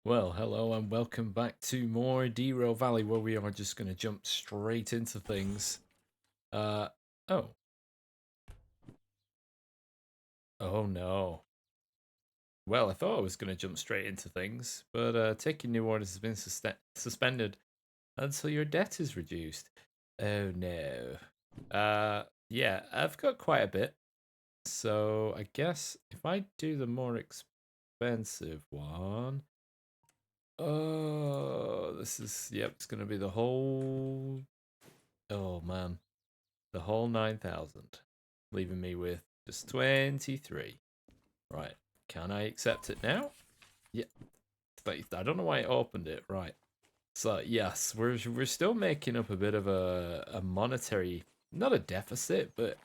Well, hello and welcome back to more Derail Valley, where we are just going to jump straight into things. Uh, oh. Oh no. Well, I thought I was going to jump straight into things, but taking new orders has been suspended until your debt is reduced. Oh no. Yeah, I've got quite a bit, so I guess if I do the more expensive one... Oh, this is, yep, it's going to be the whole... Oh man. The whole 9,000, leaving me with just 23. Right, can I accept it now? Yeah, I don't know why it opened it. Right, so yes, we're still making up a bit of a monetary, not a deficit, but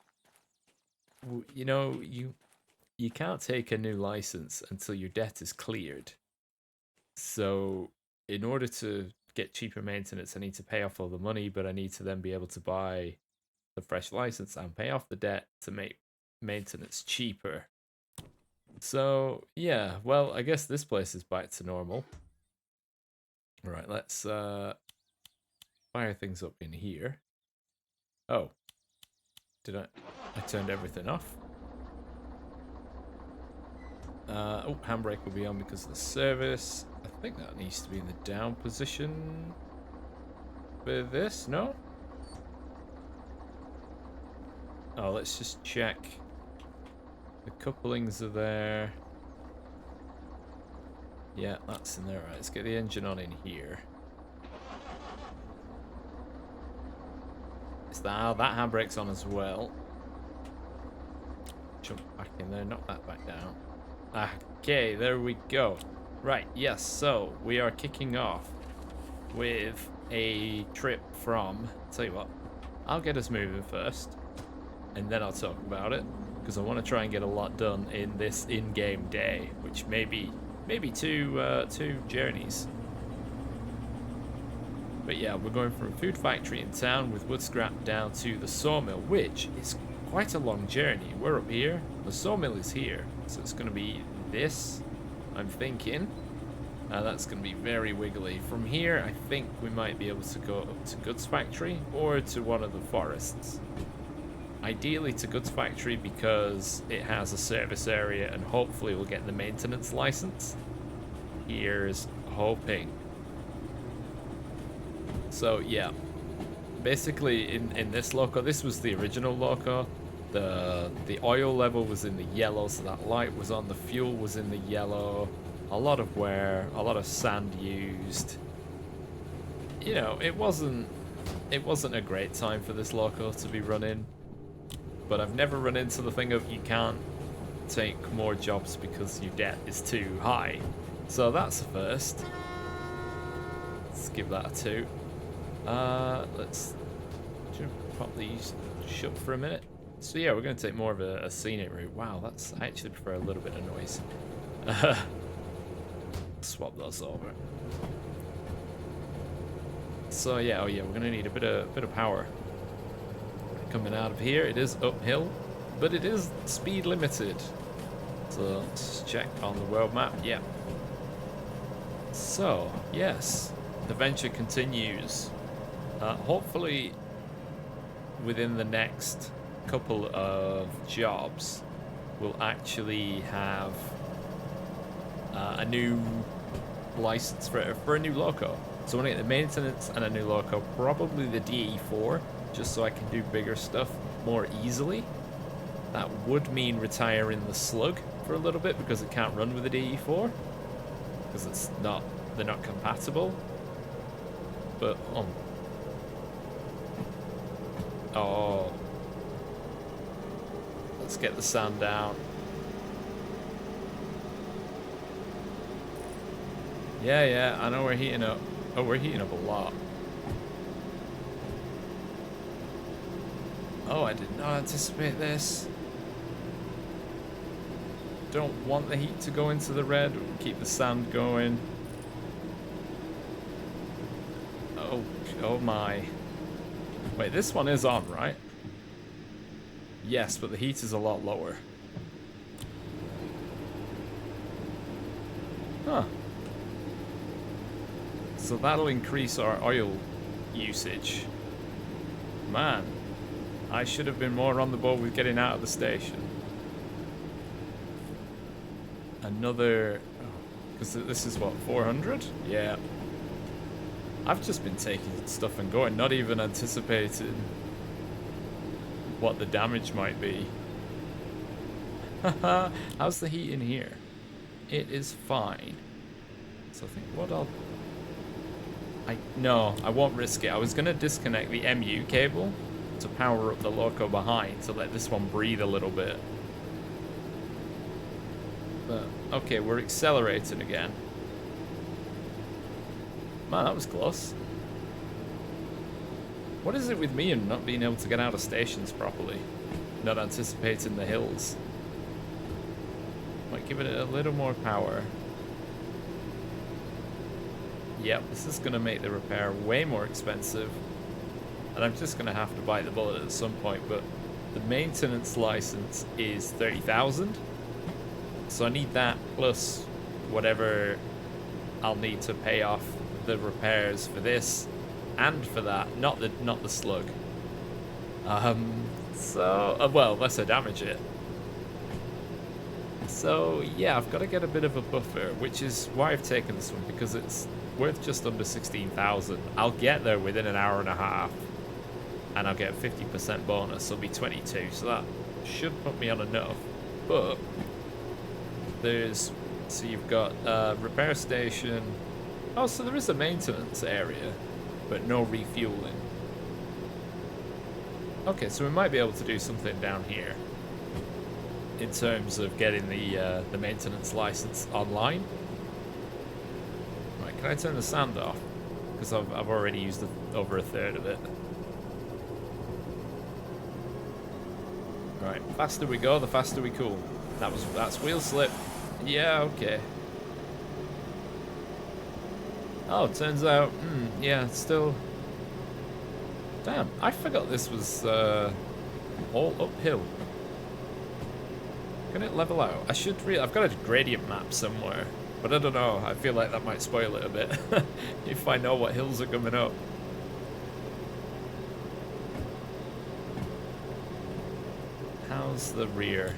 you know, you can't take a new license until your debt is cleared. So in order to get cheaper maintenance, I need to pay off all the money, but I need to then be able to buy the fresh license and pay off the debt to make maintenance cheaper. So yeah, well, I guess this place is back to normal. All right, let's fire things up in here. Oh, did I turned everything off. Oh, handbrake will be on because of the service. I think that needs to be in the down position for this, no? Oh, let's just check. The couplings are there. Yeah, that's in there. Right, let's get the engine on in here. Is that handbrake's on as well? Jump back in there, knock that back down. Okay, there we go. Right, yes, so we are kicking off with a trip from... Tell you what, I'll get us moving first, and then I'll talk about it, because I want to try and get a lot done in this in-game day, which may be two journeys. But yeah, we're going from a food factory in town with wood scrap down to the sawmill, which is quite a long journey. We're up here, the sawmill is here, so it's going to be this, I'm thinking. That's going to be very wiggly. From here, I think we might be able to go up to goods factory or to one of the forests. Ideally to goods factory because it has a service area and hopefully we'll get the maintenance license. Here's hoping. So yeah, basically in this Loco, this was the original Loco. The oil level was in the yellow, so that light was on. The fuel was in the yellow. A lot of wear, a lot of sand used. You know, it wasn't a great time for this Loco to be running. But I've never run into the thing of you can't take more jobs because your debt is too high. So that's a first. Let's give that a 2. Let's pop these shut for a minute. So yeah, we're going to take more of a scenic route. Wow, I actually prefer a little bit of noise. Swap those over. So yeah, oh yeah, we're going to need a bit of power. Coming out of here, it is uphill, but it is speed limited. So let's check on the world map. Yeah. So yes, the venture continues. Hopefully within the next couple of jobs we'll actually have a new license for a new Loco. So when I get the maintenance and a new Loco, probably the DE4, just so I can do bigger stuff more easily. That would mean retiring the Slug for a little bit because it can't run with the DE4 because they're not compatible. But oh, let's get the sand down. Yeah, I know we're heating up. Oh, we're heating up a lot. Oh, I did not anticipate this. Don't want the heat to go into the red. Keep the sand going. Oh my. Wait, this one is on, right? Yes, but the heat is a lot lower. Huh. So that'll increase our oil usage. Man, I should have been more on the ball with getting out of the station. Another... Because this is what, 400? Yeah. I've just been taking stuff and going, not even anticipating what the damage might be. Haha, how's the heat in here? It is fine. So I think what no, I won't risk it. I was going to disconnect the MU cable to power up the Loco behind to let this one breathe a little bit. But, okay, we're accelerating again. Man, that was close. What is it with me and not being able to get out of stations properly? Not anticipating the hills. Might give it a little more power. Yep, this is going to make the repair way more expensive. And I'm just going to have to bite the bullet at some point, but the maintenance license is 30,000. So I need that plus whatever I'll need to pay off the repairs for this and for that, not the slug. Well, unless I damage it. So yeah, I've got to get a bit of a buffer, which is why I've taken this one, because it's worth just under 16,000. I'll get there within an hour and a half, and I'll get a 50% bonus. So it'll be 22, so that should put me on enough. But so you've got repair station. Oh, so there is a maintenance area, but no refueling. Okay, so we might be able to do something down here in terms of getting the maintenance license online. Right, can I turn the sand off? Because I've already used over a third of it. Right, faster we go, the faster we cool. That's wheel slip. Yeah, okay. Oh, turns out, yeah, still. Damn, I forgot this was all uphill. Can it level out? I've got a gradient map somewhere, but I don't know. I feel like that might spoil it a bit if I know what hills are coming up. How's the rear?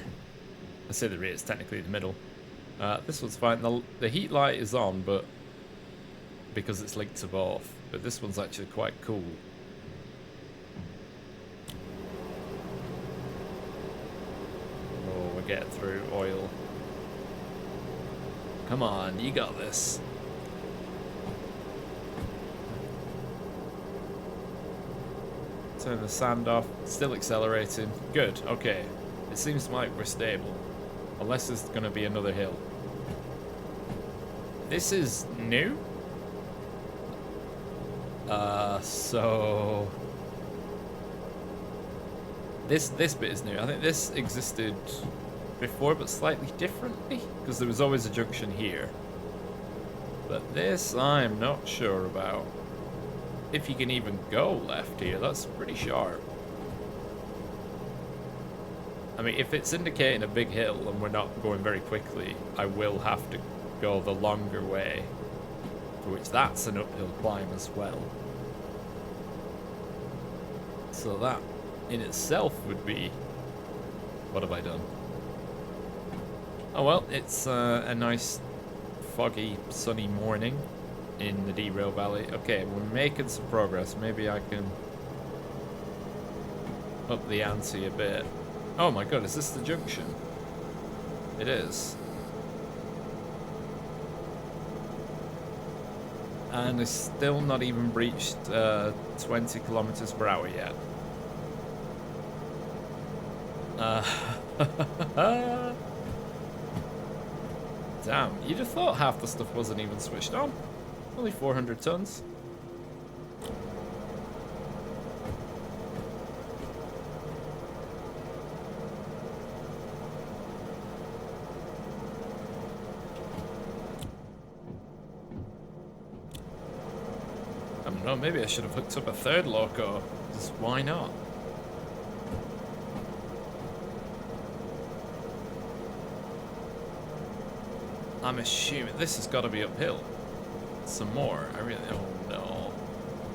I say the rear, it's technically the middle. This one's fine. The heat light is on, but because it's linked to both. But this one's actually quite cool. Oh, we're getting through oil. Come on, you got this. Turn the sand off. Still accelerating. Good, okay. It seems like we're stable. Unless there's going to be another hill. This is new? So... This bit is new. I think this existed before, but slightly differently. Because there was always a junction here. But this, I'm not sure about. If you can even go left here, that's pretty sharp. I mean, if it's indicating a big hill and we're not going very quickly, I will have to go the longer way. For which that's an uphill climb as well. So that in itself would be... What have I done? Oh well, it's a nice foggy, sunny morning in the Derail Valley. Okay, we're making some progress. Maybe I can up the ante a bit. Oh my god, is this the junction? It is. And it's still not even breached 20 kilometers per hour yet. Damn, you'd have thought half the stuff wasn't even switched on. Only 400 tons. I don't know, maybe I should have hooked up a third Loco. Just why not? I'm assuming this has got to be uphill. some more. I really, oh no.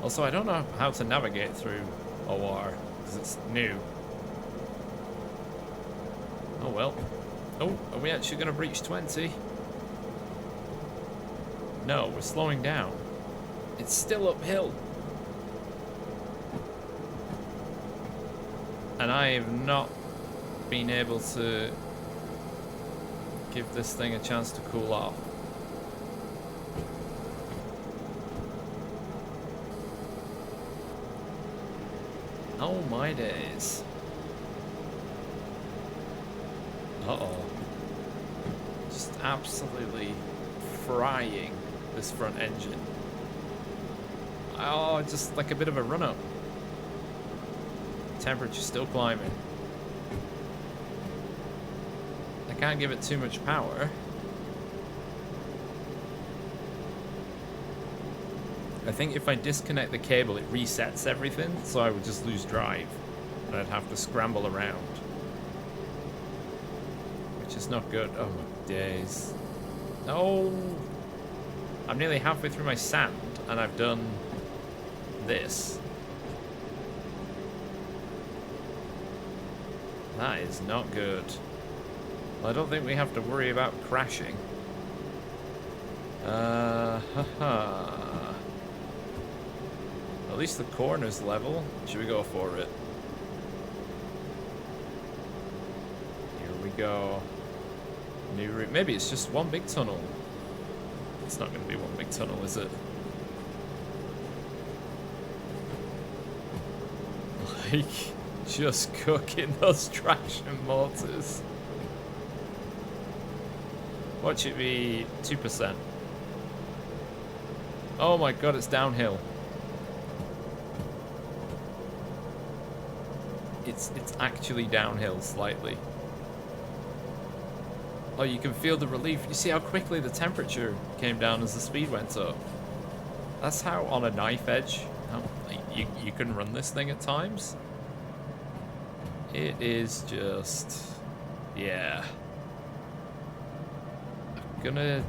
Also, I don't know how to navigate through OR because it's new. Oh well. Oh, are we actually going to breach 20? No, we're slowing down. It's still uphill. And I have not been able to give this thing a chance to cool off. Oh my days. Uh-oh. Just absolutely frying this front engine. Oh, just like a bit of a run-up. Temperature's still climbing. I can't give it too much power. I think if I disconnect the cable, it resets everything, so I would just lose drive. And I'd have to scramble around. Which is not good. Oh my days. No! I'm nearly halfway through my sand, and I've done this. That is not good. Well, I don't think we have to worry about crashing. Haha. At least the corner's level. Should we go for it? Here we go. New route. Maybe it's just one big tunnel. It's not going to be one big tunnel, is it? Like, just cooking those traction motors. Watch it be 2%. Oh my god, it's downhill. It's actually downhill slightly. Oh, you can feel the relief. You see how quickly the temperature came down as the speed went up. That's how on a knife edge, you can run this thing at times. It is just, yeah. I'm gonna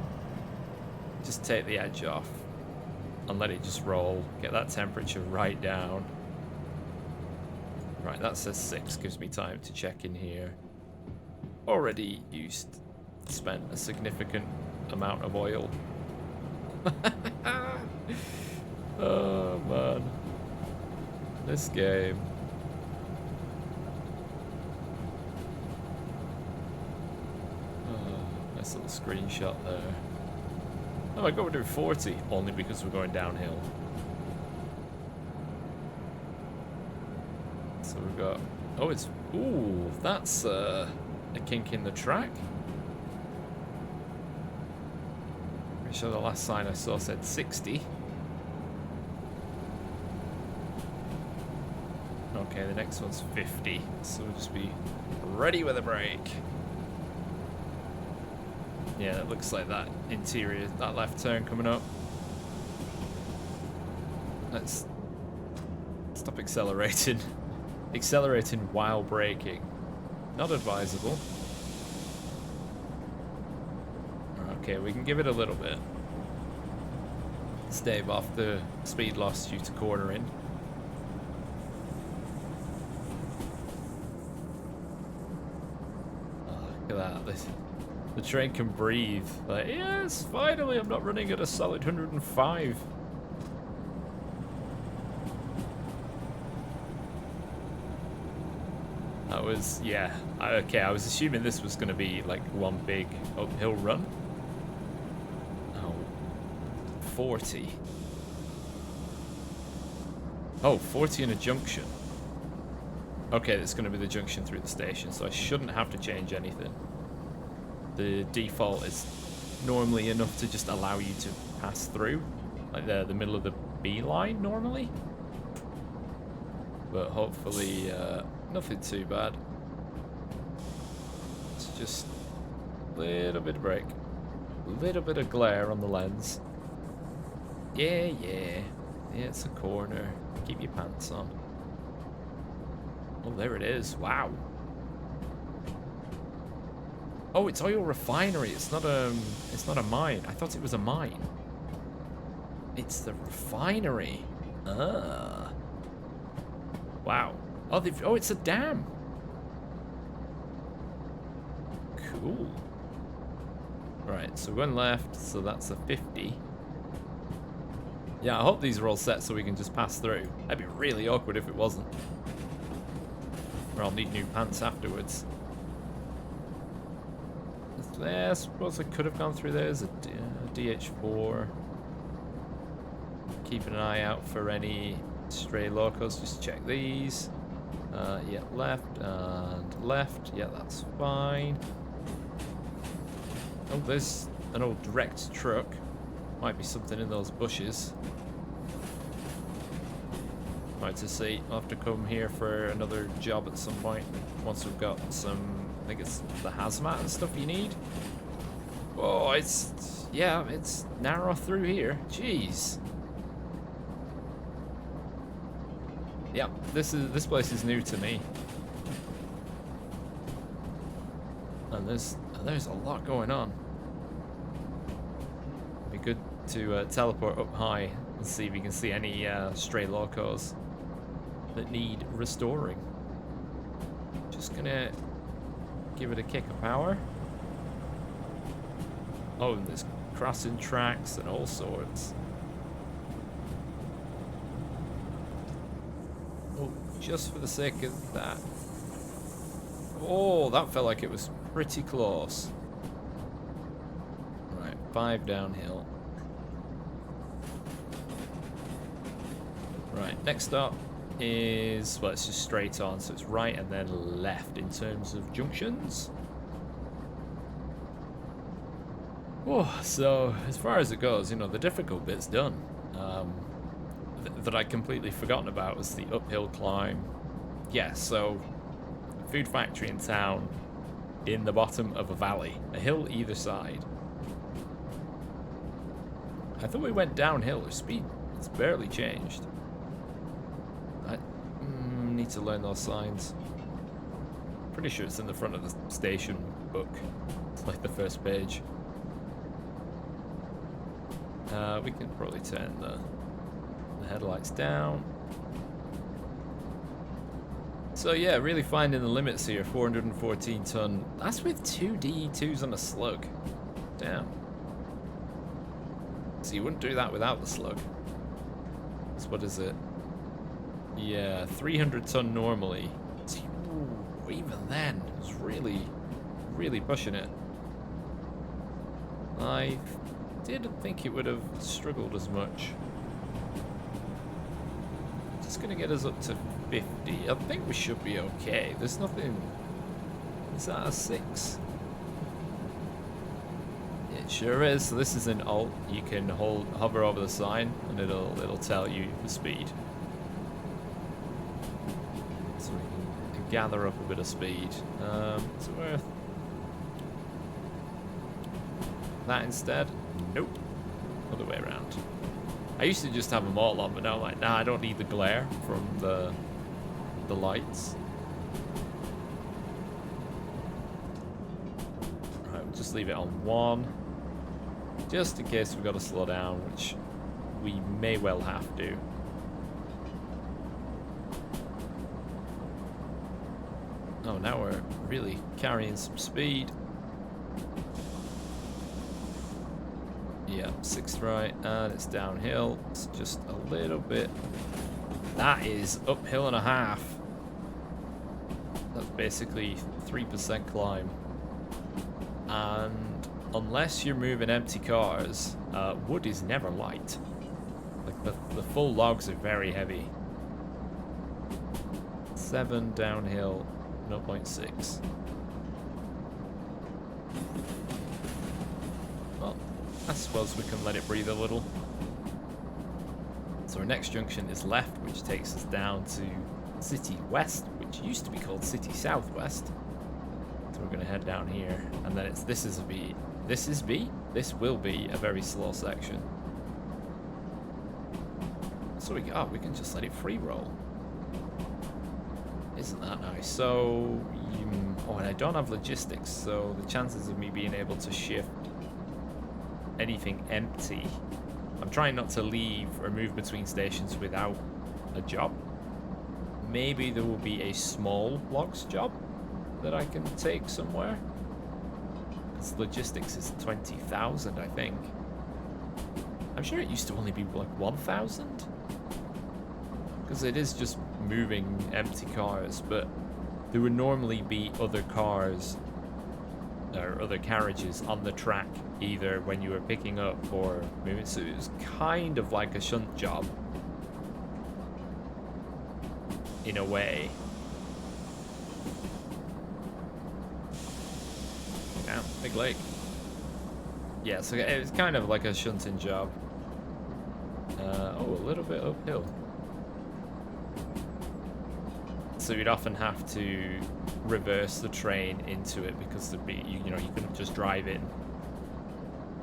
just take the edge off and let it just roll. Get that temperature right down. Right, that says 6. Gives me time to check in here. Already spent a significant amount of oil. Oh man, this game. Oh, nice little screenshot there. Oh my god, we're doing 40 only because we're going downhill. So we've got, oh, it's, ooh, that's a kink in the track. Pretty sure the last sign I saw said 60. Okay, the next one's 50, so we'll just be ready with a brake. Yeah, it looks like that interior, that left turn coming up. Let's stop accelerating. Accelerating while braking. Not advisable. Okay, we can give it a little bit. Stave off the speed loss due to cornering. Oh, look at that. The train can breathe. Like, yes, finally I'm not running at a solid 105. That was, yeah. Okay, I was assuming this was going to be like one big uphill run. Oh, 40. Oh, 40 in a junction. Okay, that's going to be the junction through the station, so I shouldn't have to change anything. The default is normally enough to just allow you to pass through, like the middle of the B line normally. But hopefully nothing too bad. It's just a little bit of brake, a little bit of glare on the lens. Yeah, it's a corner. Keep your pants on. Oh, there it is. Wow. Oh, it's oil refinery. It's not a mine. I thought it was a mine. It's the refinery. Ah. Wow. Oh, oh, it's a dam. Cool. Right, so we're going left, so that's a 50. Yeah, I hope these are all set so we can just pass through. That'd be really awkward if it wasn't. Or I'll need new pants afterwards. I suppose I could have gone through there as a DH4. Keeping an eye out for any stray locos. Just check these. Yeah, left and left. Yeah, that's fine. Oh, there's an old direct truck. Might be something in those bushes. Right, to see. I'll have to come here for another job at some point. Once we've got some, I think it's the hazmat and stuff you need. Oh, yeah, it's narrow through here. Jeez. Yeah, this place is new to me. And there's a lot going on. Be good to teleport up high and see if we can see any stray locos that need restoring. Just gonna give it a kick of power. Oh, and there's crossing tracks and all sorts. Oh, just for the sake of that. Oh, that felt like it was pretty close. Right, 5 downhill. Right, next up is, well, it's just straight on, so it's right and then left in terms of junctions. Oh, so as far as it goes, you know, the difficult bit's done. That I'd completely forgotten about was the uphill climb. Yeah, so food factory in town in the bottom of a valley, a hill either side. I thought we went downhill. Our speed, it's barely changed. I need to learn those signs. Pretty sure it's in the front of the station book. It's like the first page. We can probably turn the headlights down. So yeah, really finding the limits here. 414 ton. That's with 2 DE2s on a slug. Damn. So you wouldn't do that without the slug. So what is it? Yeah, 300 ton normally. Ooh, even then, it's really pushing it. I didn't think it would have struggled as much. Just gonna get us up to 50. I think we should be okay. There's nothing. Is that a 6? It sure is. So this is an alt. You can hover over the sign and it'll tell you the speed. So we can gather up a bit of speed. Is it worth that instead? Nope. Other way around. I used to just have them all on, but now I'm like, nah, I don't need the glare from the lights. Alright, we'll just leave it on 1. Just in case we've got to slow down, which we may well have to. Oh, now we're really carrying some speed. Yeah, 6th right, and it's downhill. It's just a little bit. That is uphill and a half. That's basically 3% climb. And unless you're moving empty cars, wood is never light. Like the full logs are very heavy. 7 downhill, 0.6. Well, I suppose we can let it breathe a little. So our next junction is left, which takes us down to City West, which used to be called City Southwest. So we're going to head down here, and then this is B. This is B. This will be a very slow section. So we can just let it free roll. Isn't that nice? So, oh, and I don't have logistics, so the chances of me being able to shift anything empty I'm trying not to leave or move between stations without a job. Maybe there will be a small logs job that I can take somewhere. Because logistics is 20,000, I think. I'm sure it used to only be like 1,000. Because it is just moving empty cars, but there would normally be other cars or other carriages on the track, either when you were picking up or moving. So it was kind of like a shunt job in a way. Yeah, big lake. Yeah, so it's kind of like a shunting job. Oh, a little bit uphill. So you'd often have to reverse the train into it because there'd be, you know, you couldn't just drive in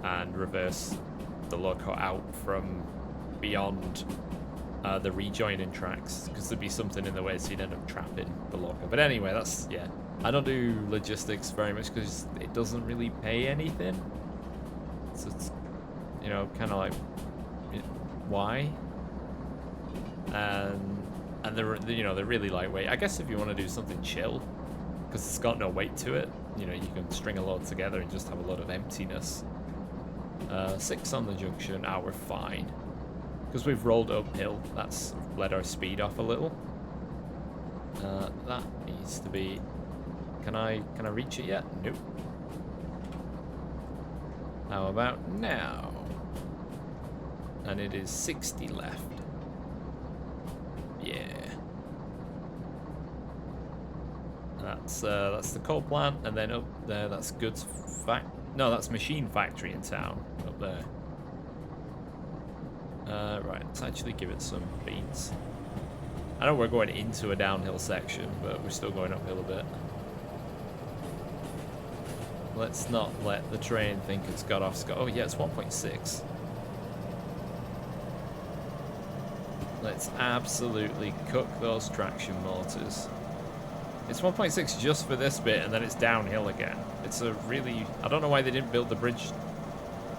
and reverse the Loco out from beyond the rejoining tracks because there'd be something in the way, so you'd end up trapping the Loco. But anyway, that's, yeah. I don't do logistics very much because it doesn't really pay anything. So it's, you know, kind of like, why? And they're, you know, they're really lightweight. I guess if you want to do something chill, because it's got no weight to it, you know, you can string a load together and just have a lot of emptiness. 6 on the junction, we're fine. Because we've rolled uphill, that's let our speed off a little. That needs to be... Can I reach it yet? Nope. How about now? And it is 60 left. Yeah. That's the coal plant, and then up there that's goods no, that's machine factory in town up there. Right, let's actually give it some beans. I know we're going into a downhill section, but we're still going uphill a bit. Let's not let the train think it's got off. Oh yeah, it's 1.6. Let's absolutely cook those traction motors. It's 1.6 just for this bit, and then it's downhill again. It's a really... I don't know why they didn't build the bridge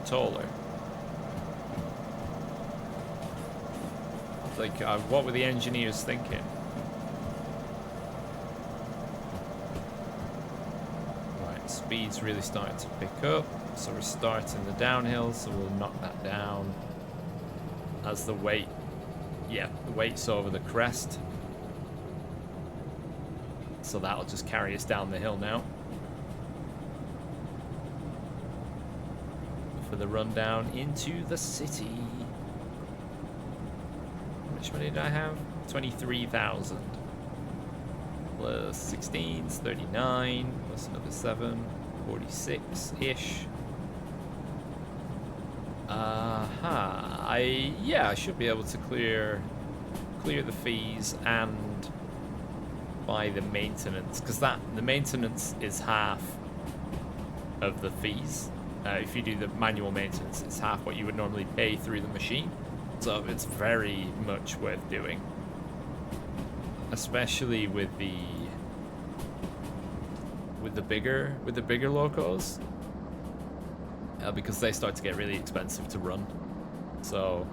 taller. Like, what were the engineers thinking? Right, speed's really starting to pick up. So we're starting the downhill, so we'll knock that down as the weight... Yeah, the weight's over the crest. So that'll just carry us down the hill now. For the run down into the city. How much money did I have? 23,000. Plus 16's 39. Plus another 7. 46-ish. I should be able to clear the fees and buy the maintenance, because the maintenance is half of the fees. If you do the manual maintenance, it's half what you would normally pay through the machine. So it's very much worth doing, especially with the bigger locos, because they start to get really expensive to run. So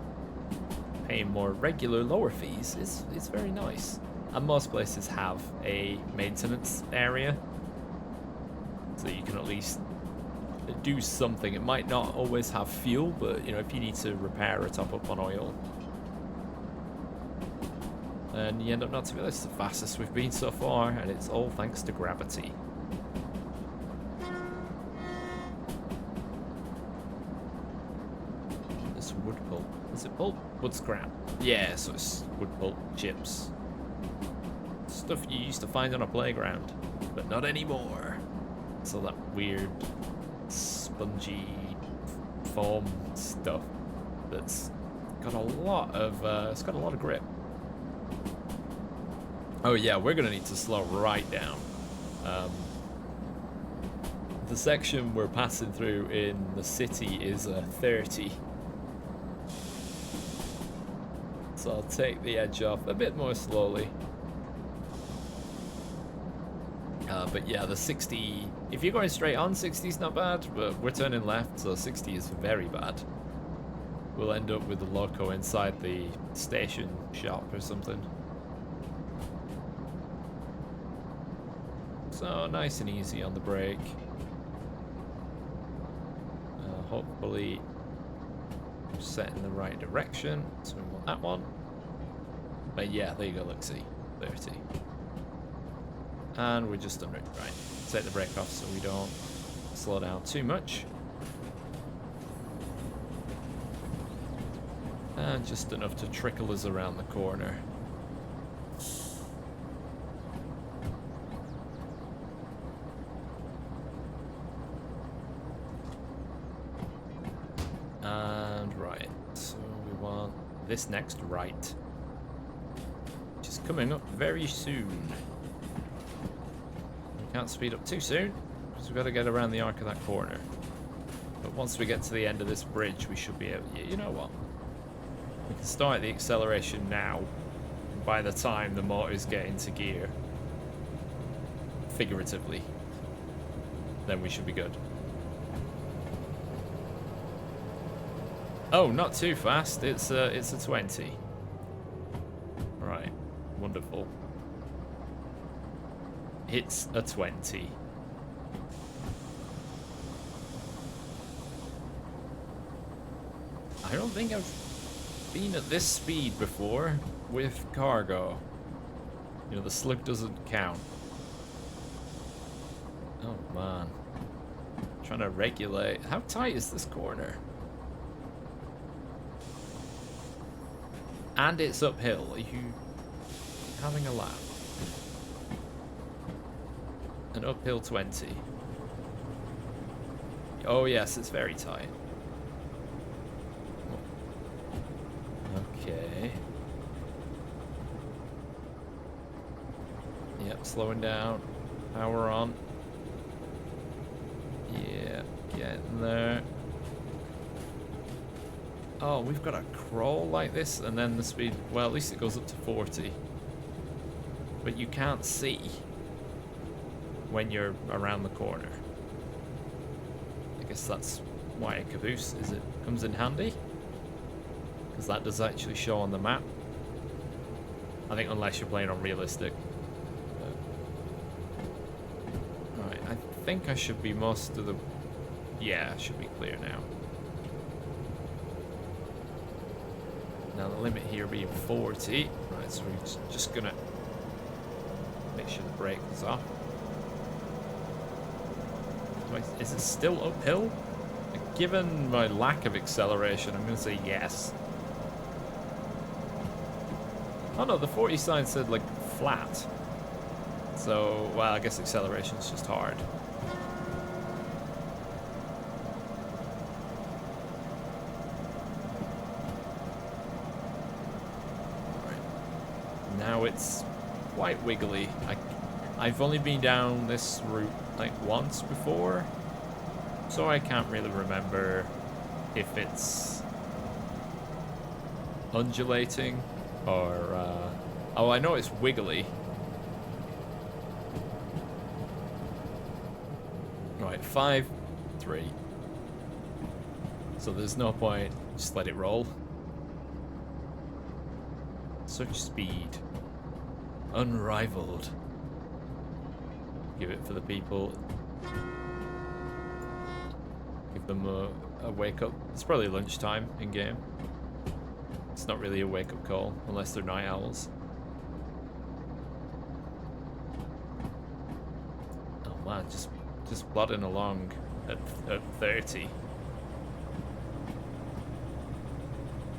paying more regular lower fees is very nice. And most places have a maintenance area, so you can at least do something. It might not always have fuel, but you know, if you need to repair or top up on oil, and you end up not to be honest, the fastest we've been so far, and it's all thanks to gravity. This wood pulp. Is it pulp? Wood scrap. Yeah, so it's wood pulp, chips. Stuff you used to find on a playground, but not anymore. So that weird spongy foam stuff that's got a lot of grip. Oh yeah, we're gonna need to slow right down. The section we're passing through in the city is a 30. So I'll take the edge off a bit more slowly. But yeah, the 60, if you're going straight on, 60 is not bad, but we're turning left, so 60 is very bad. we'll end up with the Loco inside the station shop or something. So nice and easy on the brake. Hopefully set in the right direction. So we want that one. But yeah, there you go, look, see. 30. And we're just under it. Right. Take the brake off so we don't slow down too much. And just enough to trickle us around the corner. And right, so we want this next right, which is coming up very soon. We can't speed up too soon, because we've got to get around the arc of that corner. But once we get to the end of this bridge, we should be able... You know what? We can start the acceleration now. And by the time the motors get into gear, figuratively, then we should be good. Oh, not too fast. It's a 20. Right, wonderful. It's a 20. I don't think I've been at this speed before with cargo. You know, the slug doesn't count. Oh man. Trying to regulate. How tight is this corner? And it's uphill. Are you having a lap? An uphill 20. Oh yes, it's very tight. Okay. Yep, slowing down. Power on. Yeah, getting there. Oh, we've got to crawl like this, and then the speed... Well, at least it goes up to 40. But you can't see when you're around the corner. I guess that's why a caboose comes in handy. Because that does actually show on the map. I think unless you're playing on realistic. Right, I think I should be most of the... Yeah, I should be clear now. Now the limit here being 40. Right, so we're just gonna make sure the brake is off. Is it still uphill? Given my lack of acceleration, I'm gonna say yes. Oh no, the 40 sign said like flat. So, well, I guess acceleration's just hard. Now it's quite wiggly. I've only been down this route like once before, so I can't really remember if it's undulating or oh, I know it's wiggly. Right, 5-3. So there's no point, just let it roll. Such speed. Unrivaled. Give it for the people. Give them a wake up. It's probably lunchtime in game. It's not really a wake up call unless they're night owls. Oh man, just plodding along at 30.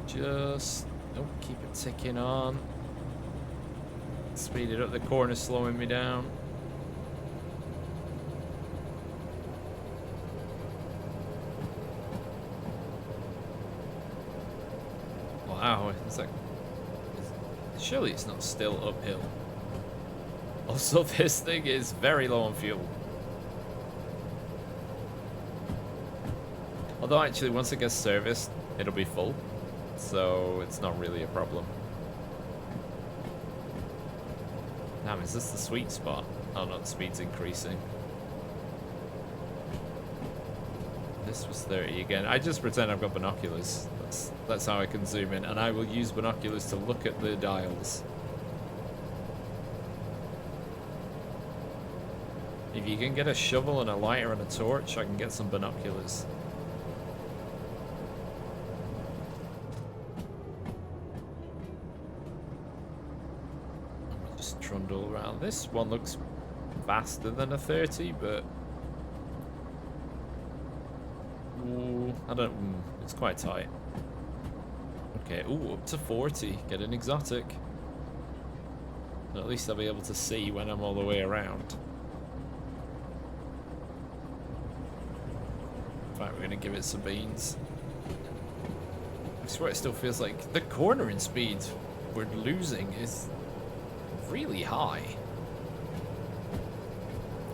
Just don't keep it ticking on. Speed it up, the corner's slowing me down. Wow, it's like... Surely it's not still uphill. Also, this thing is very low on fuel. Although actually, once it gets serviced, it'll be full. So it's not really a problem. Damn, is this the sweet spot? Oh no, the speed's increasing. This was 30 again. I just pretend I've got binoculars. That's how I can zoom in, and I will use binoculars to look at the dials. If you can get a shovel and a lighter and a torch, I can get some binoculars. Just trundle around. This one looks faster than a 30, but ooh, I don't. It's quite tight. Okay, ooh, up to 40. Get an exotic. And at least I'll be able to see when I'm all the way around. In fact, we're gonna give it some beans. I swear it still feels like the cornering speed we're losing is really high.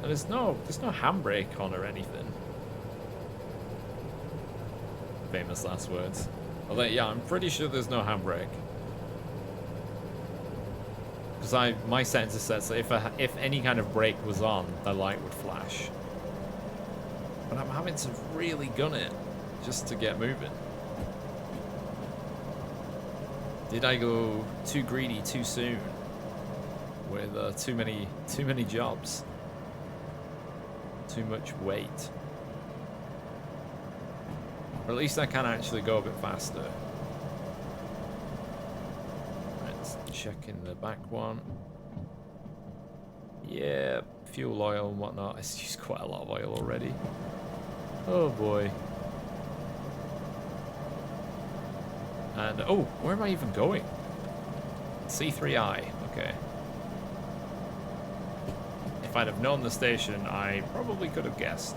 And there's no handbrake on or anything. Famous last words. Although, yeah, I'm pretty sure there's no handbrake. Because my sensor says that if any kind of brake was on, the light would flash. But I'm having to really gun it just to get moving. Did I go too greedy too soon with too many jobs? Too much weight. Or at least I can actually go a bit faster. Let's check in the back one. Yeah, fuel oil and whatnot. I've used quite a lot of oil already. Oh boy. And oh, where am I even going? C3I. Okay. If I'd have known the station, I probably could have guessed.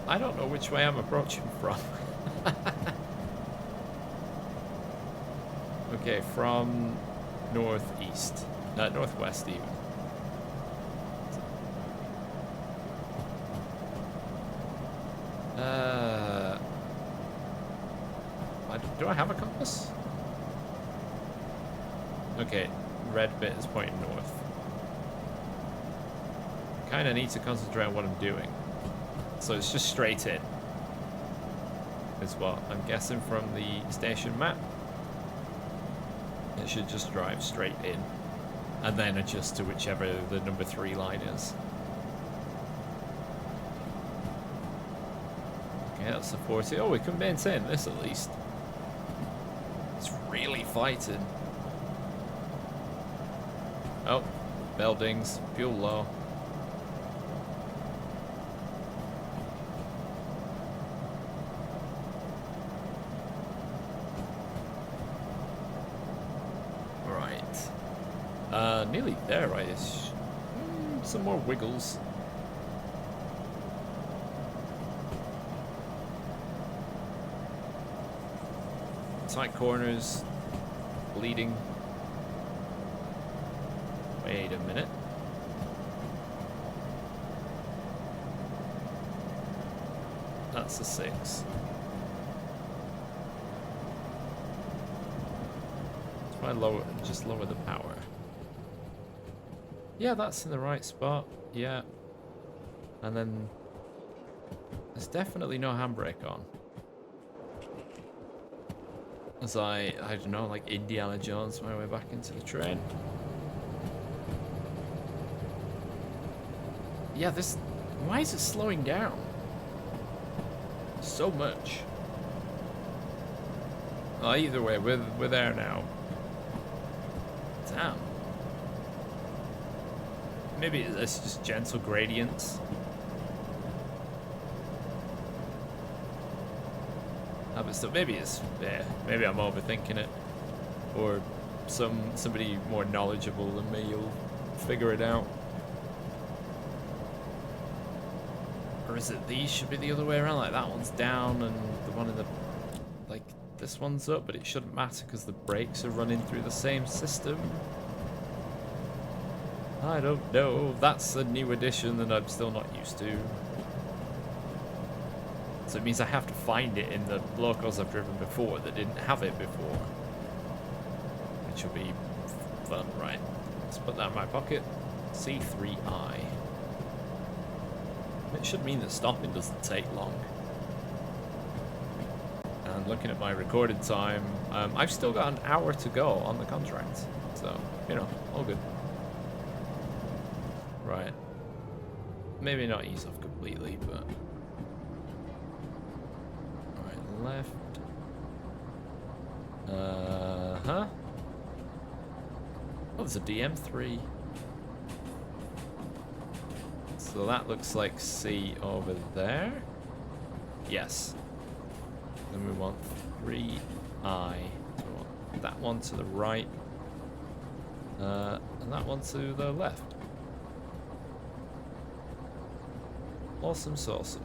I don't know which way I'm approaching from. Okay, from northeast. Northwest even. Do I have a compass? Okay, red bit is pointing north. Kind of need to concentrate on what I'm doing. So it's just straight in. Is what I'm guessing from the station map. It should just drive straight in. And then adjust to whichever the number 3 line is. Okay, that's the 40. Oh, we can maintain this at least. It's really fighting. Oh, bell dings. Fuel low. Nearly there, right? Some more wiggles. Tight corners. Bleeding. Wait a minute. That's a 6. Just lower the power. Yeah, that's in the right spot. Yeah. And then there's definitely no handbrake on. As I don't know, like Indiana Jones my way back into the train. Yeah, this... Why is it slowing down? So much. Oh, either way, we're there now. Damn. Maybe it's just gentle gradients. But still, maybe it's maybe I'm overthinking it, or somebody more knowledgeable than me will figure it out. Or is it these should be the other way around? Like that one's down and the one in the this one's up, but it shouldn't matter because the brakes are running through the same system. I don't know. That's a new addition that I'm still not used to. So it means I have to find it in the locals I've driven before that didn't have it before. Which will be fun, right? Let's put that in my pocket. C3I. It should mean that stopping doesn't take long. And looking at my recorded time, I've still got an hour to go on the contract. So, you know, all good. Right. Maybe not ease off completely, but... Right, left. Huh? Oh, there's a DM3. So that looks like C over there. Yes. Then we want 3I. So we want that one to the right. And that one to the left. Awesome sauceum.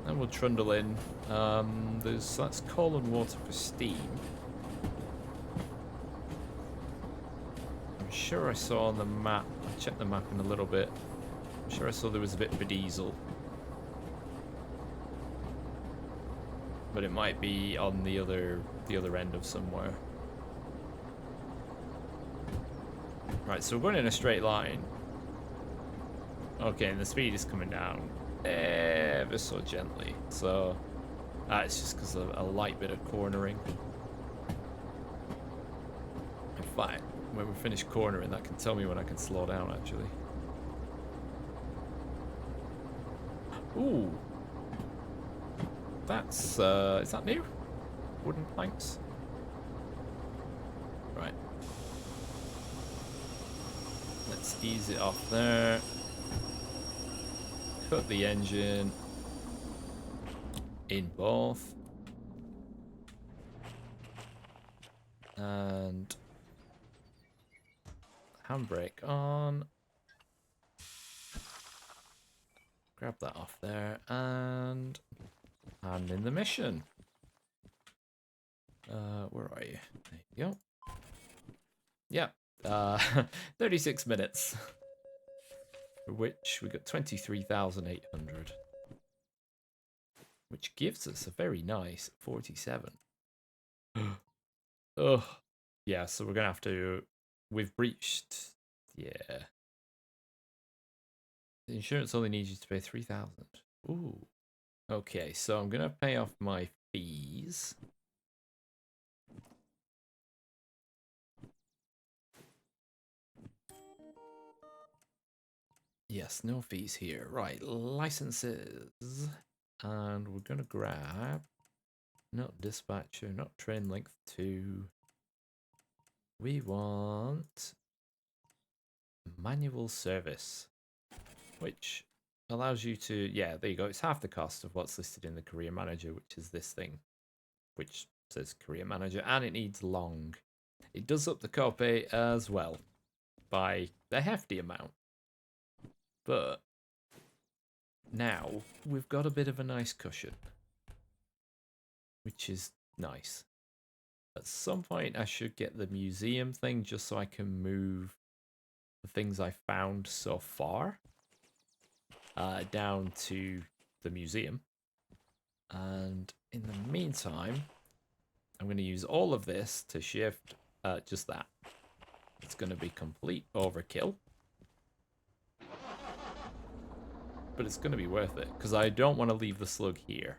And we'll trundle in. That's coal and water for steam. I'm sure I saw on the map. I'll check the map in a little bit. I'm sure I saw there was a bit for diesel. But it might be on the other end of somewhere. Right, so we're going in a straight line. Okay, and the speed is coming down ever so gently. So it's just because of a light bit of cornering. In fact, when we finish cornering, that can tell me when I can slow down, actually. Ooh. That's, is that new? Wooden planks? Right. Let's ease it off there. Cut the engine in both. And handbrake on. Grab that off there and hand in the mission. Where are you? There you go. Yep. 36 minutes. For which we got 23,800. Which gives us a very nice 47. Ugh. Yeah, so we're gonna have to... We've breached... Yeah. The insurance only needs you to pay 3,000. Ooh. Okay, so I'm gonna pay off my fees. Yes, no fees here. Right, licenses. And we're gonna grab... Not dispatcher, not train length 2. We want... manual service. Which allows you to... Yeah, there you go. It's half the cost of what's listed in the career manager, which is this thing. Which says career manager. And it needs long. It does up the copay as well. By a hefty amount. But now we've got a bit of a nice cushion, which is nice. At some point I should get the museum thing just so I can move the things I found so far down to the museum. And in the meantime, I'm going to use all of this to shift just that. It's going to be complete overkill. But it's going to be worth it, because I don't want to leave the slug here.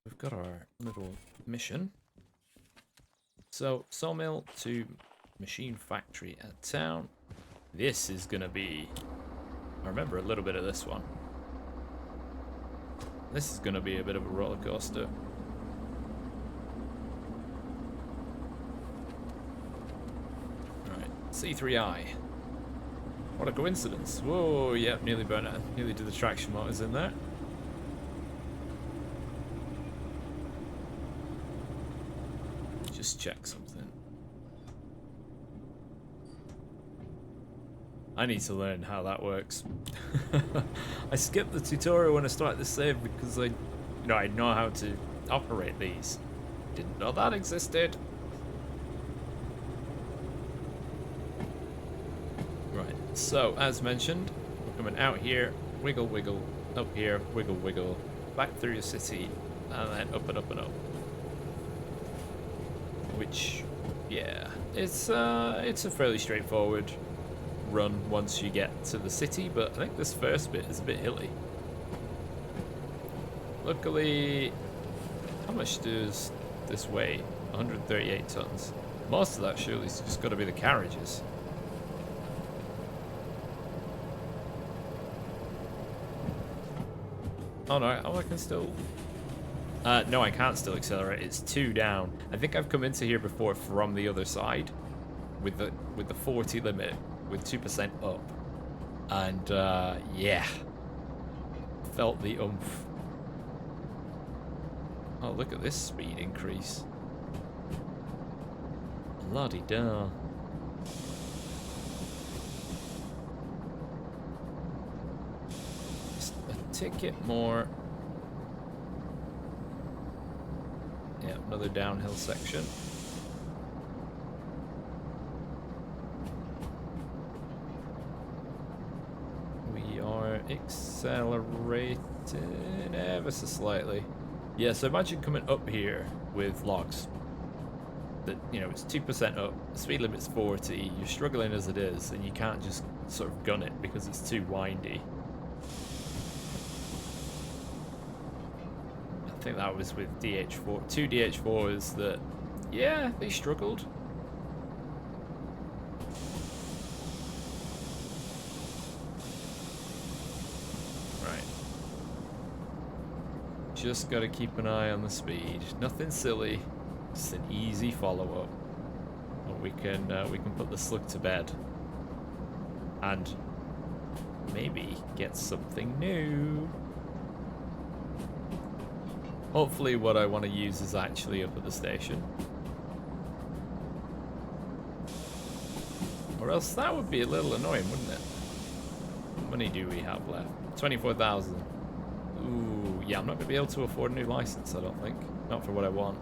We've got our little mission. So, sawmill to machine factory at town. This is going to be... I remember a little bit of this one. This is going to be a bit of a roller coaster. Alright, C3I. What a coincidence. Whoa, yep, nearly burnt out. Nearly did the traction motors in there. Just check something. I need to learn how that works. I skipped the tutorial when I started the save because I know how to operate these. Didn't know that existed. Right, so as mentioned, we're coming out here, wiggle wiggle, up here, wiggle wiggle, back through the city, and then up and up and up. Which Yeah, it's a fairly straightforward run once you get to the city, but I think this first bit is a bit hilly. Luckily, how much does this weigh? 138 tons. Most of that surely is just got to be the carriages. Oh no, I can still... no, I can't still accelerate. It's 2 down. I think I've come into here before from the other side with the 40 limit with 2% up. And yeah, felt the oomph. Oh, look at this speed increase. La-di-da. Just a ticket more. Yeah, another downhill section. We are accelerating ever so slightly. Yeah, so imagine coming up here with logs. That, you know, it's 2% up, the speed limit's 40, you're struggling as it is, and you can't just sort of gun it because it's too windy. I think that was with DH4, 2 DH4s that, yeah, they struggled. Right. Just gotta keep an eye on the speed. Nothing silly. Just an easy follow-up, and we can put the slug to bed, and maybe get something new. Hopefully, what I want to use is actually up at the station, or else that would be a little annoying, wouldn't it? What money do we have left? 24,000. Ooh, yeah, I'm not gonna be able to afford a new license. I don't think, not for what I want.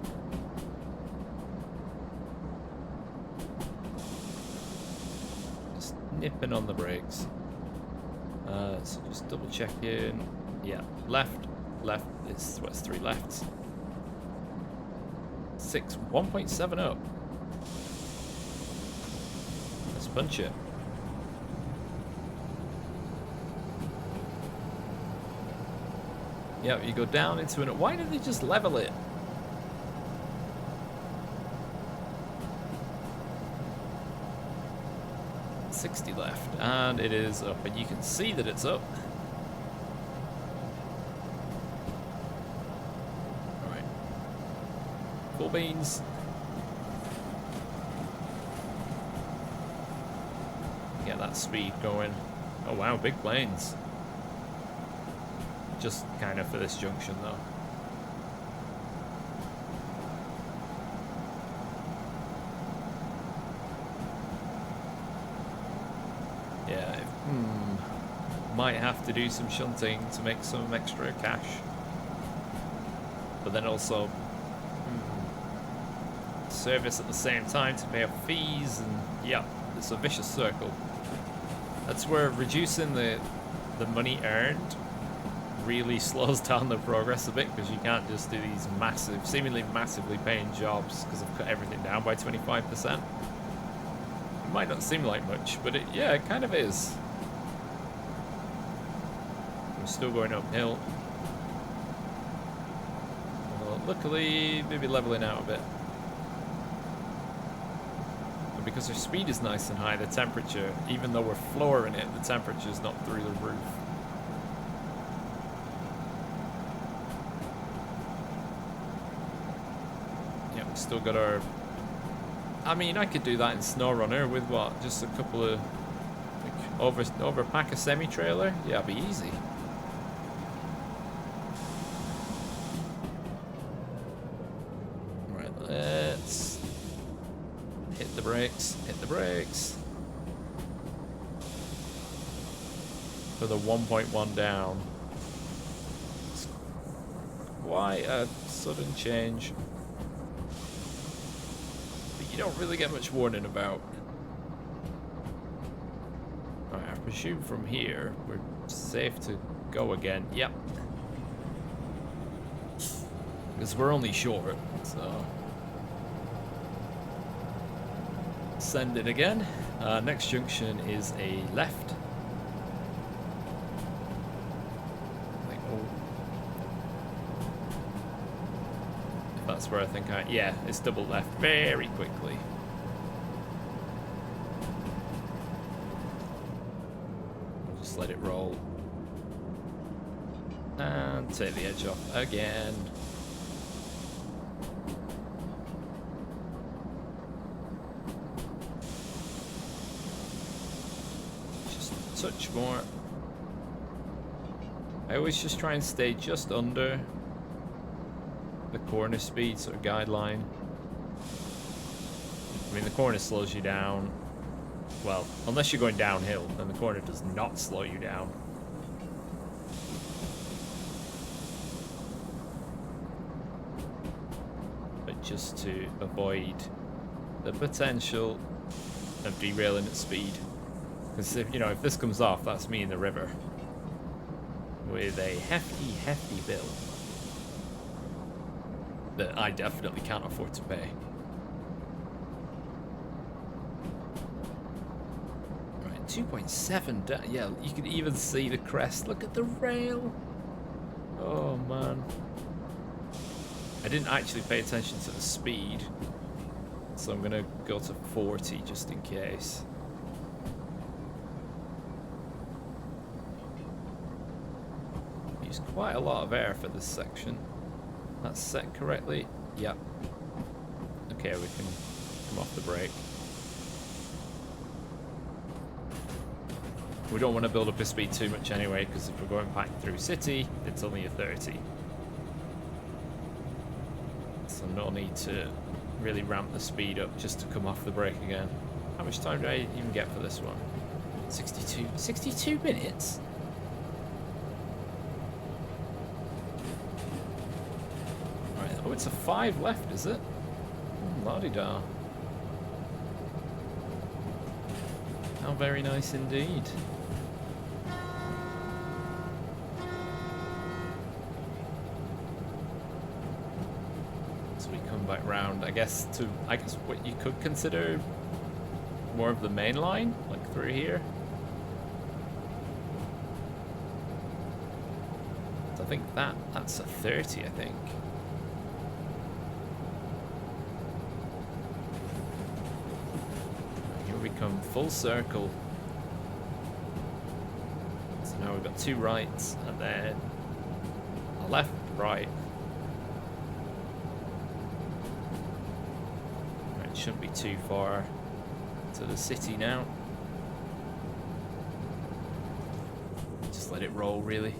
Nipping on the brakes. So just double checking. Yeah, left. It's what's 3 lefts. 1.7 up. Let's punch it. Yeah, you go down into it. Why did they just level it? $60 left, and it is up, and you can see that it's up. Alright. Full beans. Get that speed going. Oh wow, big planes. Just kind of for this junction though. Might have to do some shunting to make some extra cash, but then also service at the same time to pay off fees, and yeah, it's a vicious circle. That's where reducing the money earned really slows down the progress a bit, because you can't just do these massive, seemingly massively paying jobs because I've cut everything down by 25%. It might not seem like much, but yeah, it kind of is. Still going uphill. Well, luckily, maybe leveling out a bit. But because our speed is nice and high, the temperature, even though we're flooring it, the temperature's not through the roof. Yeah, we still got our... I mean, I could do that in SnowRunner with what? Just a couple of... Like, over a pack of semi-trailer? Yeah, it'd be easy. Let's hit the brakes for the 1.1 down. It's quite a sudden change, but you don't really get much warning about. Alright, I presume from here we're safe to go again. Yep, because we're only short, so Send it again. Next junction is a left. If that's where I think yeah, it's double left very quickly. We'll just let it roll. And take the edge off again. Just a touch more. I always just try and stay just under the corner speed sort of guideline. I mean, the corner slows you down. Well, unless you're going downhill, then the corner does not slow you down. Just to avoid the potential of derailing at speed. Because if, you know, if this comes off, that's me in the river with a hefty bill that I definitely can't afford to pay. Right, 2.7 yeah, you can even see the crest. Look at the rail. Oh man. I didn't actually pay attention to the speed, so I'm gonna go to 40 just in case. Used quite a lot of air for this section. That's set correctly. Yep. Okay, we can come off the brake. We don't want to build up his speed too much anyway, because if we're going back through city, it's only a 30. So no need to really ramp the speed up just to come off the brake again. How much time do I even get for this one? 62 minutes? Right, oh, it's a 5 left, is it? La-di-da. How very nice indeed. Back round, I guess what you could consider more of the main line, like through here. So I think that's a 30, I think. Here we come full circle. So now we've got 2 rights and then a left, right. Shouldn't be too far to the city now. Just let it roll, really.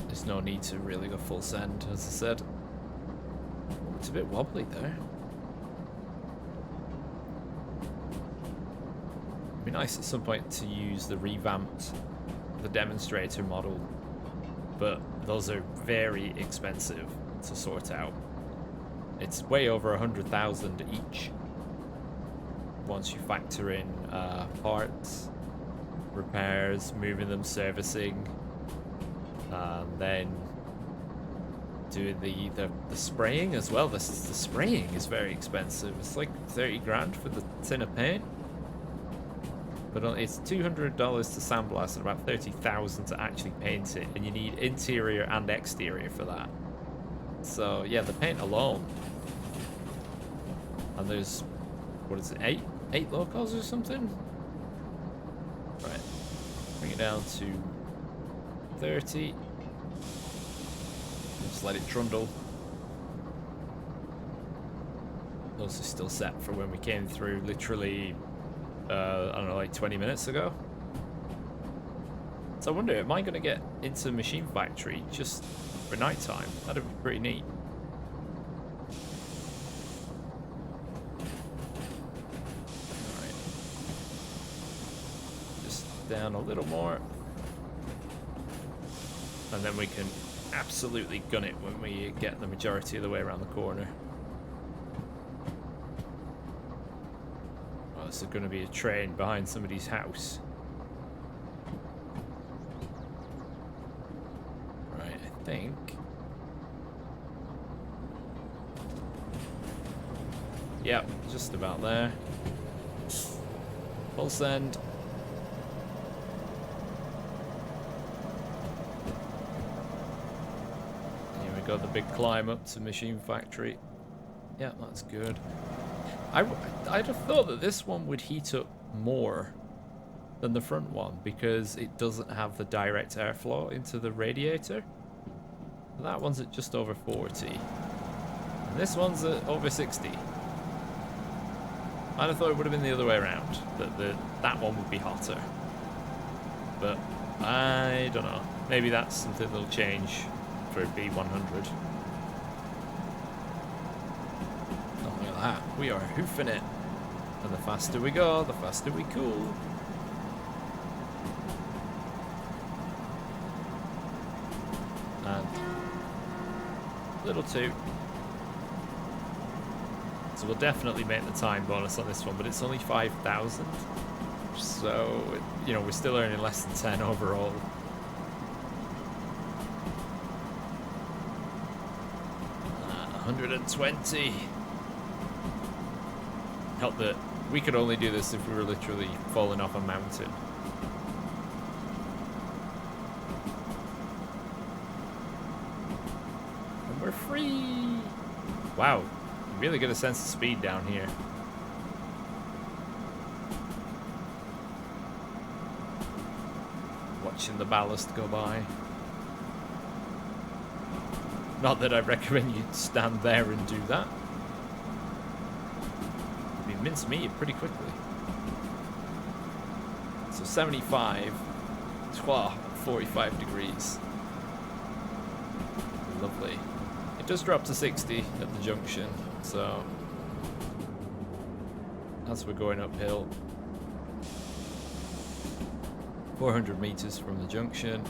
There's no need to really go full send, as I said. It's a bit wobbly there. It'd be nice at some point to use the revamped, the demonstrator model, but those are very expensive to sort out. It's way over 100,000 each once you factor in parts, repairs, moving them, servicing, then doing the spraying as well. The spraying is very expensive. It's like 30 grand for the tin of paint, but it's $200 to sandblast and about 30,000 to actually paint it, and you need interior and exterior for that. So yeah, the paint alone. And there's, what is it, 8 locals or something? Right, bring it down to 30. Just let it trundle. Those are still set for when we came through literally, I don't know, like 20 minutes ago. So I wonder, am I going to get into Machine Factory just for night time? That'd be pretty neat. Alright. Just down a little more. And then we can absolutely gun it when we get the majority of the way around the corner. Oh, there's going to be a train behind somebody's house. Right, I think. Yep, just about there. Full send. Here we go, the big climb up to Machine Factory. Yeah, that's good. I'd have thought that this one would heat up more than the front one because it doesn't have the direct airflow into the radiator. That one's at just over 40. And this one's at over 60. I'd have thought it would have been the other way around. That one would be hotter. But I don't know. Maybe that's something that'll change for B100. Look at that. We are hoofing it. And the faster we go, the faster we cool. And little two. So we'll definitely make the time bonus on this one, but it's only 5,000. So, you know, we're still earning less than 10 overall. Uh, 120. Help that we could only do this if we were literally falling off a mountain. And we're free. Wow. You really get a sense of speed down here. Watching the ballast go by. Not that I recommend you stand there and do that. You mince meat pretty quickly. So 75, 45 degrees. Lovely. It does drop to 60 at the junction, so as we're going uphill. 400 meters from the junction.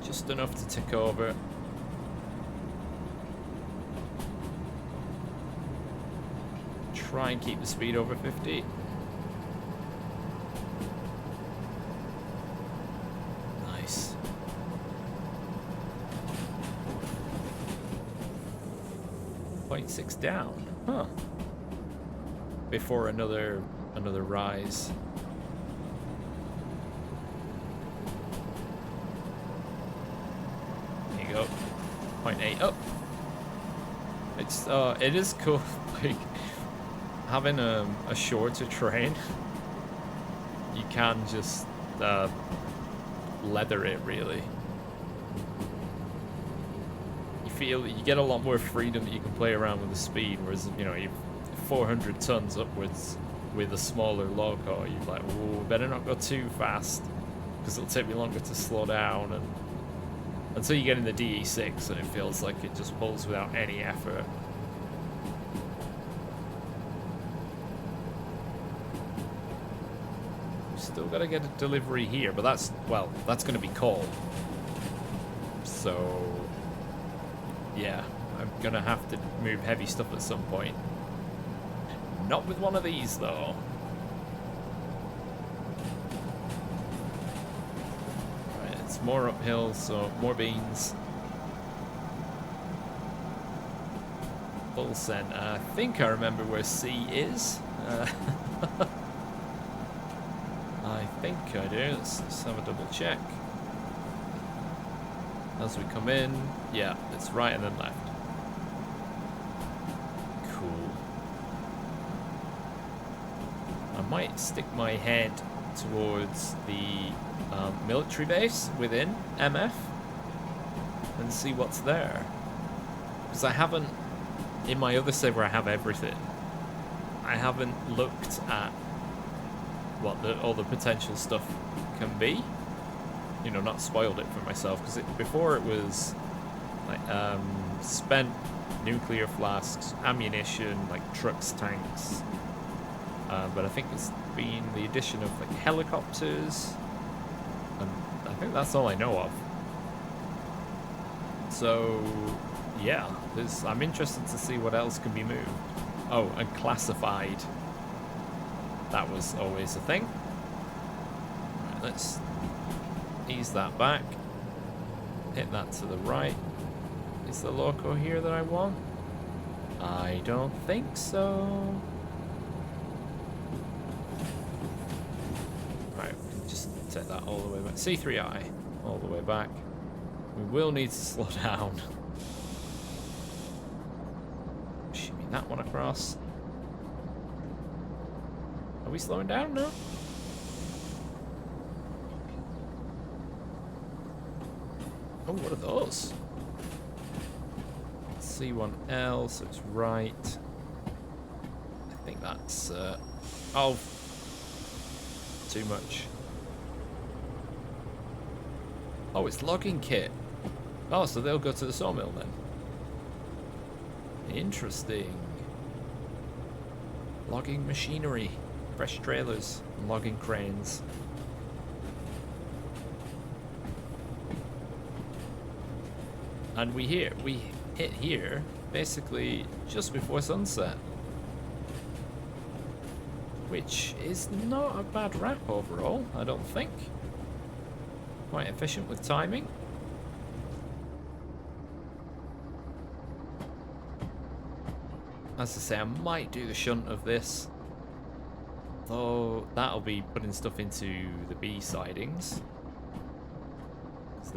Just enough to tick over. Try and keep the speed over 50. Nice. .6 down, huh? Before another rise. There you go. 0.8 up. It's it is cool, like having a shorter train. You can just leather it really. You get a lot more freedom that you can play around with the speed, whereas, you know, you've 400 tons upwards with a smaller Loco, you're like, oh, better not go too fast because it'll take me longer to slow down, and until you get in the DE6 and it feels like it just pulls without any effort. Still gotta get a delivery here, but that's gonna be coal. So yeah, I'm gonna have to move heavy stuff at some point. Not with one of these though. Right, it's more uphill, so more beans. Full send. I think I remember where C is. I think I do. Let's have a double check. As we come in, yeah, it's right and then left. Cool. I might stick my head towards the military base within MF and see what's there. Because I haven't, in my other save where I have everything, I haven't looked at what all the potential stuff can be. You know, not spoiled it for myself, because before it was like spent nuclear flasks, ammunition, like trucks, tanks, but I think it's been the addition of like helicopters, and I think that's all I know of. So yeah, I'm interested to see what else can be moved. Oh, and classified. That was always a thing. let's ease that back. Hit that to the right. Is the Loco here that I want? I don't think so. Right, we can just take that all the way back. C3I, all the way back. We will need to slow down. Shimmy that one across. Are we slowing down now? Oh, what are those? C1L, so it's right. I think that's... oh, too much. Oh, it's logging kit. Oh, so they'll go to the sawmill then. Interesting. Logging machinery. Fresh trailers. And logging cranes. And we hit here basically just before sunset. Which is not a bad wrap overall, I don't think. Quite efficient with timing. As I say, I might do the shunt of this. Though that'll be putting stuff into the B sidings.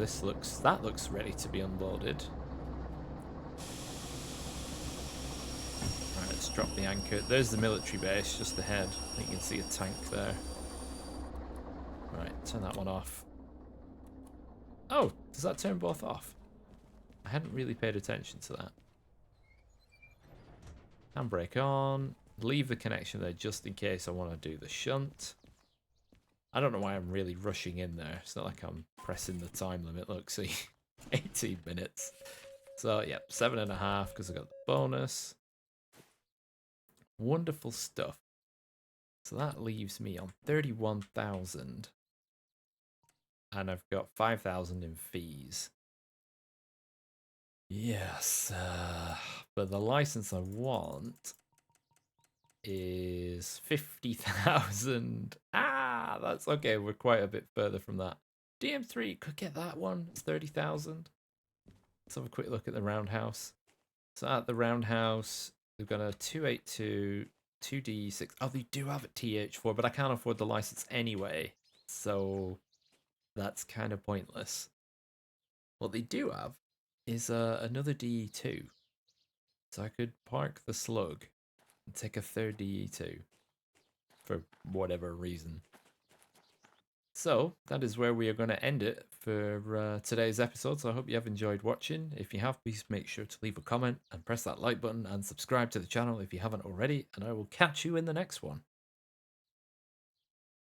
So that looks ready to be unloaded. Alright, let's drop the anchor. There's the military base just ahead. I think you can see a tank there. Right, turn that one off. Oh, does that turn both off? I hadn't really paid attention to that. Handbrake on. Leave the connection there just in case I want to do the shunt. I don't know why I'm really rushing in there. It's not like I'm pressing the time limit. Look, see, 18 minutes. So, yeah, 7.5 because I got the bonus. Wonderful stuff. So that leaves me on 31,000. And I've got 5,000 in fees. Yes, but the license I want is 50,000. Ah, that's okay. We're quite a bit further from that. DM3 could get that one. It's 30,000. Let's have a quick look at the roundhouse. So at the roundhouse, we've got a 282, 2D6. Oh, they do have a TH4, but I can't afford the license anyway. So that's kind of pointless. What they do have is another DE2. So I could park the slug and take a third DE2 for whatever reason. So that is where we are going to end it for today's episode. So I hope you have enjoyed watching. If you have, please make sure to leave a comment and press that like button and subscribe to the channel if you haven't already. And I will catch you in the next one.